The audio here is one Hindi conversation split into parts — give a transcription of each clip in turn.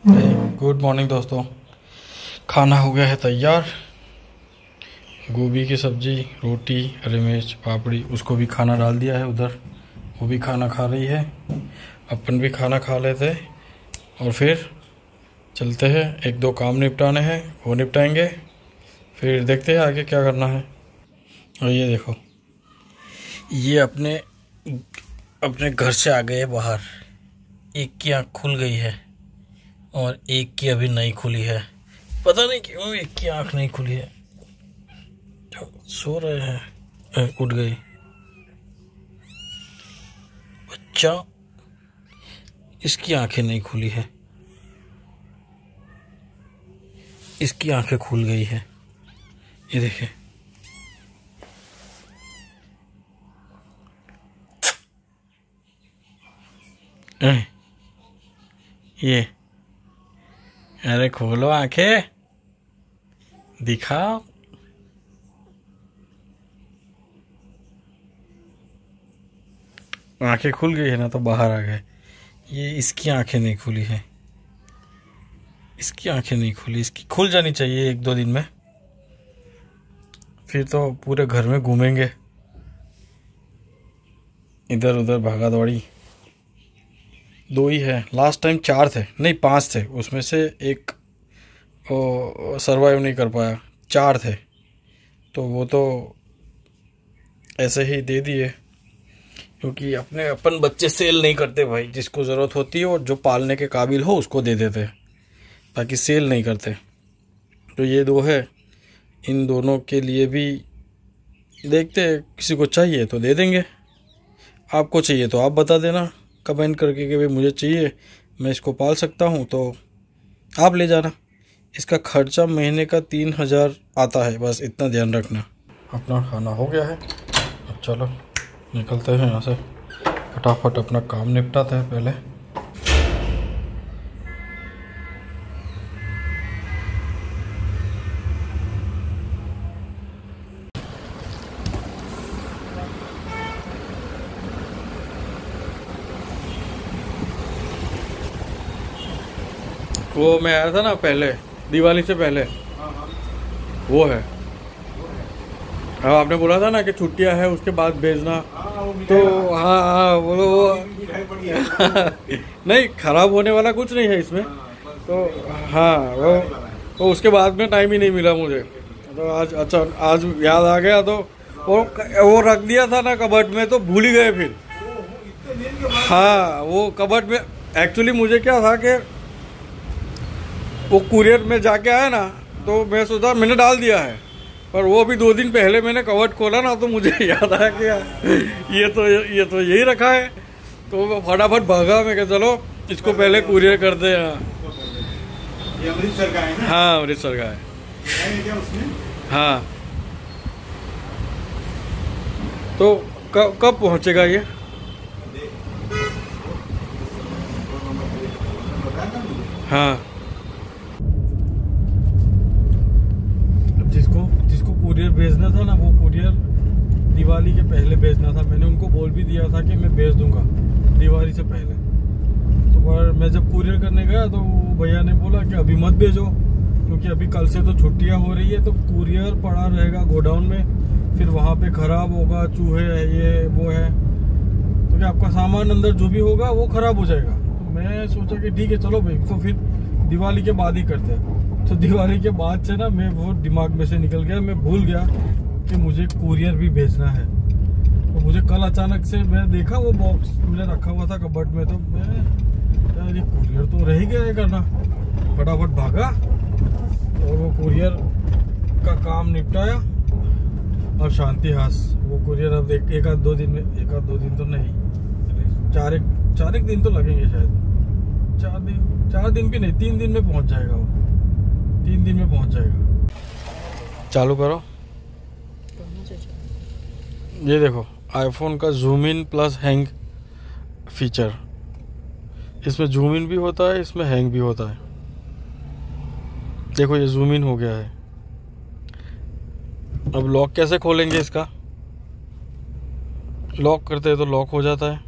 गुड मॉर्निंग दोस्तों। खाना हो गया है तैयार। गोभी की सब्जी, रोटी, हरी मिर्च, पापड़ी, उसको भी खाना डाल दिया है उधर। वो भी खाना खा रही है। अपन भी खाना खा लेते और फिर चलते हैं। एक दो काम निपटाने हैं, वो निपटाएंगे, फिर देखते हैं आगे क्या करना है। और ये देखो, ये अपने अपने घर से आ गए बाहर। एक की आँख खुल गई है और एक की अभी नहीं खुली है। पता नहीं क्यों एक की आंख नहीं खुली है। सो रहे हैं, उठ गई। बच्चा, इसकी आंखें नहीं खुली है, इसकी आंखें खुल गई है। ये देखिए, ये, अरे खोलो आंखें, दिखाओ। आंखें खुल गई है ना तो बाहर आ गए। ये इसकी आंखें नहीं खुली है, इसकी आंखें नहीं खुली। इसकी खुल जानी चाहिए एक दो दिन में, फिर तो पूरे घर में घूमेंगे, इधर उधर भागा दौड़ी। दो ही है, लास्ट टाइम 4 थे, नहीं 5 थे, उसमें से एक सरवाइव नहीं कर पाया। 4 थे तो वो तो ऐसे ही दे दिए, क्योंकि अपन बच्चे सेल नहीं करते भाई। जिसको ज़रूरत होती है और जो पालने के काबिल हो उसको दे देते, बाकी सेल नहीं करते। तो ये 2 है, इन दोनों के लिए भी देखते हैं। किसी को चाहिए तो दे देंगे, आपको चाहिए तो आप बता देना कमेंट करके कि भाई मुझे चाहिए, मैं इसको पाल सकता हूँ, तो आप ले जाना। इसका खर्चा महीने का 3000 आता है, बस इतना ध्यान रखना। अपना खाना हो गया है, अब चलो निकलते हैं यहाँ से। फटाफट अपना काम निपटाते हैं पहले। वो मैं आया था ना पहले, दिवाली से पहले, वो है। अब आपने बोला था ना कि छुट्टियां है उसके बाद भेजना, तो हाँ हाँ बोलो वो नहीं, खराब होने वाला कुछ नहीं है इसमें। तो हाँ, वो उसके बाद में टाइम ही नहीं मिला मुझे, तो आज अच्छा आज याद आ गया। तो वो रख दिया था ना कबर्ड में, तो भूल ही गए फिर। हाँ, वो कबर्ड में एक्चुअली मुझे क्या था कि वो कुरियर में जाके आया ना, तो मैं सोचा मैंने डाल दिया है, पर वो अभी 2 दिन पहले मैंने कवर्ड खोला ना, तो मुझे याद आया कि ये तो यही रखा है। तो मैं फटाफट भागा, मैं कहा चलो इसको पहले कुरियर करते हैं। ये अमृतसर का है ना? हाँ, अमृतसर का है। क्या उसमें? हाँ, तो कब पहुँचेगा ये? हाँ, जिसको कुरियर भेजना था ना, वो कुरियर दिवाली के पहले भेजना था। मैंने उनको बोल भी दिया था कि मैं भेज दूंगा दिवाली से पहले। तो पर मैं जब कुरियर करने गया तो भैया ने बोला कि अभी मत भेजो, क्योंकि अभी कल से तो छुट्टियां हो रही है, तो कुरियर पड़ा रहेगा गोडाउन में, फिर वहाँ पे खराब होगा, चूहे है, ये वो है, तो क्या आपका सामान अंदर जो भी होगा वो खराब हो जाएगा। तो मैं सोचा कि ठीक है चलो भाई, तो फिर दिवाली के बाद ही करते हैं। तो दिवाली के बाद से ना मैं वो दिमाग में से निकल गया, मैं भूल गया कि मुझे कुरियर भी भेजना है। तो मुझे कल अचानक से मैं देखा वो बॉक्स मैंने रखा हुआ था कबर्ड में, तो मैं यार ये कुरियर तो रह ही गया है करना। फटाफट भागा और वो कुरियर का काम निपटाया और शांति हास। वो कुरियर अब एक आध दो दिन में, एक आध दो दिन तो नहीं, चार एक दिन तो लगेंगे शायद। 4 दिन भी नहीं, 3 दिन में पहुंच जाएगा वो। 3 दिन में पहुंच जाएगा। चालू करो। ये देखो, आईफोन का zoom in plus hang feature. इसमें जूम इन भी होता है, इसमें हैंग भी होता है। देखो ये जूम इन हो गया है। अब लॉक कैसे खोलेंगे इसका? लॉक करते हैं तो लॉक हो जाता है।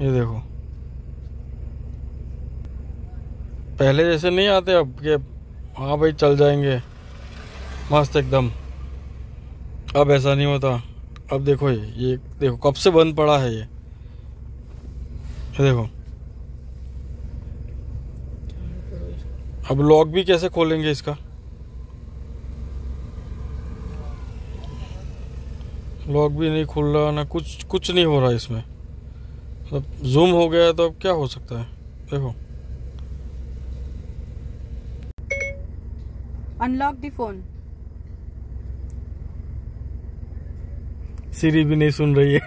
ये देखो, पहले जैसे नहीं आते अब कि हाँ भाई चल जाएंगे मस्त एकदम, अब ऐसा नहीं होता। अब देखो ये देखो कब से बंद पड़ा है ये देखो। अब लॉक भी कैसे खोलेंगे इसका, लॉक भी नहीं खुल रहा ना, कुछ नहीं हो रहा इसमें। मतलब जूम हो गया है तो अब क्या हो सकता है देखो। Unlock the phone. सीरी भी नहीं सुन रही है।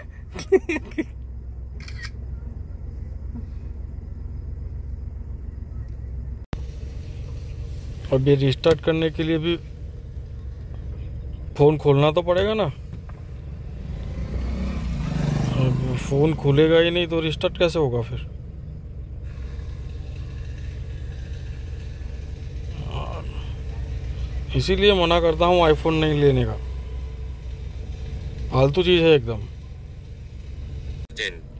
अब ये रिस्टार्ट करने के लिए भी फोन खोलना तो पड़ेगा ना, अब फोन खुलेगा ही नहीं तो रिस्टार्ट कैसे होगा फिर। इसीलिए मना करता हूँ आईफोन नहीं लेने का, फालतू चीज है एकदम।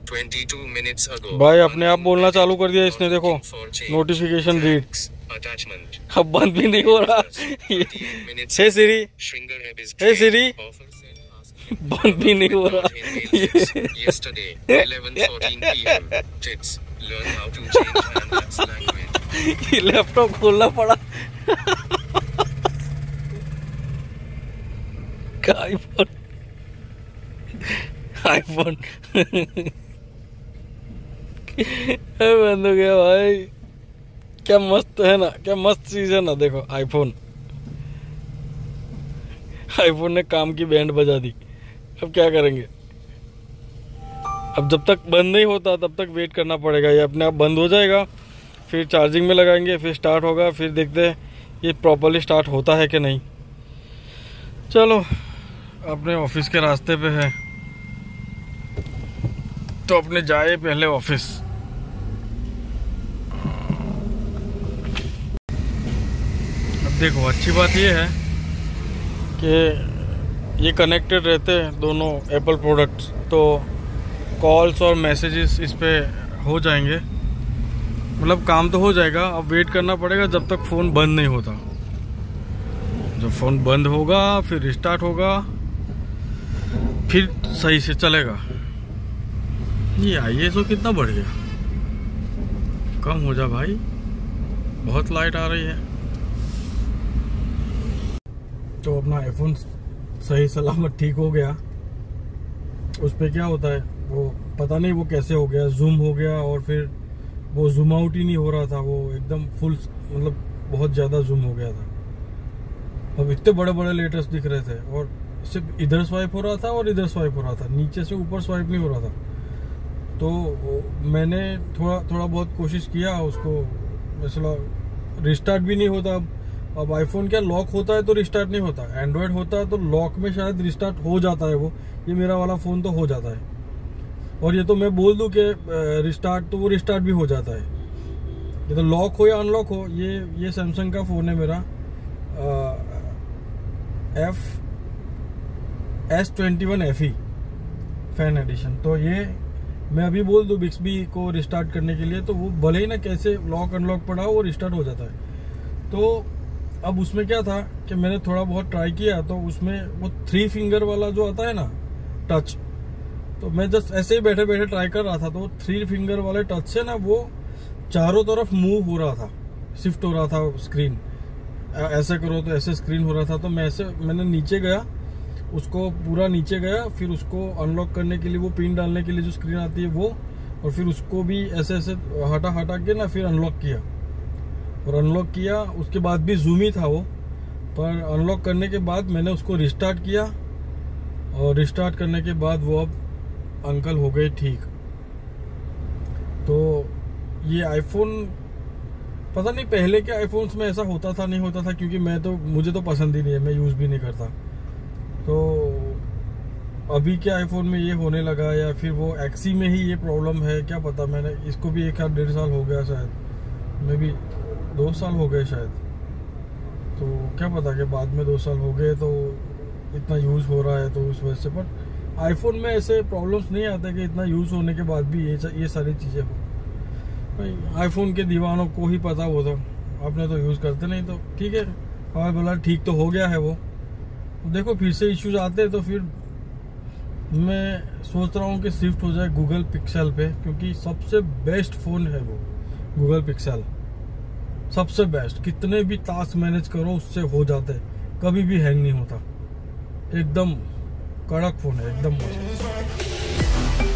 22 minutes ago, भाई अपने आप बोलना चालू कर दिया इसने, देखो नोटिफिकेशन रीड, अब बंद भी नहीं हो रहा। हे सीरी, हे सीरी, बंद भी नहीं हो रहा। ये लैपटॉप खोलना पड़ा। आईफोन आईफोन बंद हो गया भाई। क्या मस्त है ना, क्या मस्त चीज है ना, देखो आईफोन ने काम की बैंड बजा दी। अब क्या करेंगे, अब जब तक बंद नहीं होता तब तक वेट करना पड़ेगा। ये अपने आप बंद हो जाएगा, फिर चार्जिंग में लगाएंगे, फिर स्टार्ट होगा, फिर देखते हैं ये प्रॉपर्ली स्टार्ट होता है कि नहीं। चलो अपने ऑफिस के रास्ते पे है तो अपने जाए पहले ऑफिस। अब देखो अच्छी बात ये है कि ये कनेक्टेड रहते हैं दोनों एप्पल प्रोडक्ट्स, तो कॉल्स और मैसेजेस इस पे हो जाएंगे, मतलब काम तो हो जाएगा। अब वेट करना पड़ेगा जब तक फ़ोन बंद नहीं होता। जब फ़ोन बंद होगा फिर रिस्टार्ट होगा, फिर सही से चलेगा। ये ISO कितना बढ़ गया, कम हो जा भाई, बहुत लाइट आ रही है। तो अपना आईफोन सही सलामत ठीक हो गया। उस पे क्या होता है वो पता नहीं वो कैसे हो गया, जूम हो गया और फिर वो जूम आउट ही नहीं हो रहा था, वो एकदम फुल मतलब बहुत ज़्यादा जूम हो गया था। अब इतने बड़े बड़े लेटर्स दिख रहे थे और सिर्फ इधर स्वाइप हो रहा था और इधर स्वाइप हो रहा था, नीचे से ऊपर स्वाइप नहीं हो रहा था। तो मैंने थोड़ा बहुत कोशिश किया उसको, मसला रिस्टार्ट भी नहीं होता। अब आईफोन क्या लॉक होता है तो रिस्टार्ट नहीं होता, एंड्रॉयड होता है तो लॉक में शायद रिस्टार्ट हो जाता है। वो ये मेरा वाला फ़ोन तो हो जाता है, और ये तो मैं बोल दूं कि रिस्टार्ट, तो वो रिस्टार्ट भी हो जाता है। ये तो लॉक हो या अनलॉक हो, ये सैमसंग का फ़ोन है मेरा S21 FE फैन एडिशन। तो ये मैं अभी बोल दूं बिक्सबी को रिस्टार्ट करने के लिए, तो वो भले ही ना कैसे लॉक अनलॉक पड़ा वो रिस्टार्ट हो जाता है। तो अब उसमें क्या था कि मैंने थोड़ा बहुत ट्राई किया, तो उसमें वो 3 फिंगर वाला जो आता है ना टच, तो मैं जस्ट ऐसे ही बैठे बैठे ट्राई कर रहा था, तो 3 फिंगर वाले टच से ना वो चारों तरफ मूव हो रहा था, शिफ्ट हो रहा था स्क्रीन। ऐसे करो तो ऐसे स्क्रीन हो रहा था। तो मैंने नीचे गया, उसको पूरा नीचे गया, फिर उसको अनलॉक करने के लिए वो पिन डालने के लिए जो स्क्रीन आती है वो, और फिर उसको भी ऐसे ऐसे हटा के ना फिर अनलॉक किया, और अनलॉक किया उसके बाद भी जूम ही था वो, पर अनलॉक करने के बाद मैंने उसको रिस्टार्ट किया, और रिस्टार्ट करने के बाद वो अब अंकल हो गए ठीक। तो ये आईफोन पता नहीं पहले के आईफोन्स में ऐसा होता था नहीं होता था, क्योंकि मुझे तो पसंद ही नहीं है, मैं यूज़ भी नहीं करता। तो अभी के आईफोन में ये होने लगा, या फिर वो एक्सी में ही ये प्रॉब्लम है, क्या पता। मैंने इसको भी 1-1.5 साल हो गया शायद, मे भी 2 साल हो गए शायद, तो क्या पता कि बाद में 2 साल हो गए तो इतना यूज़ हो रहा है तो उस वजह से। पर आईफोन में ऐसे प्रॉब्लम्स नहीं आते कि इतना यूज़ होने के बाद भी ये सारी चीज़ें हो। भाई आईफोन के दीवानों को ही पता, वो तो आपने तो यूज़ करते नहीं, तो ठीक है। और बोला ठीक तो हो गया है वो। देखो फिर से इश्यूज आते हैं तो फिर मैं सोच रहा हूँ कि शिफ्ट हो जाए गूगल पिक्सल पे, क्योंकि सबसे बेस्ट फ़ोन है वो गूगल पिक्सल, सबसे बेस्ट। कितने भी टास्क मैनेज करो उससे हो जाते, कभी भी हैंग नहीं होता, एकदम कड़क फ़ोन है, एकदम मस्त।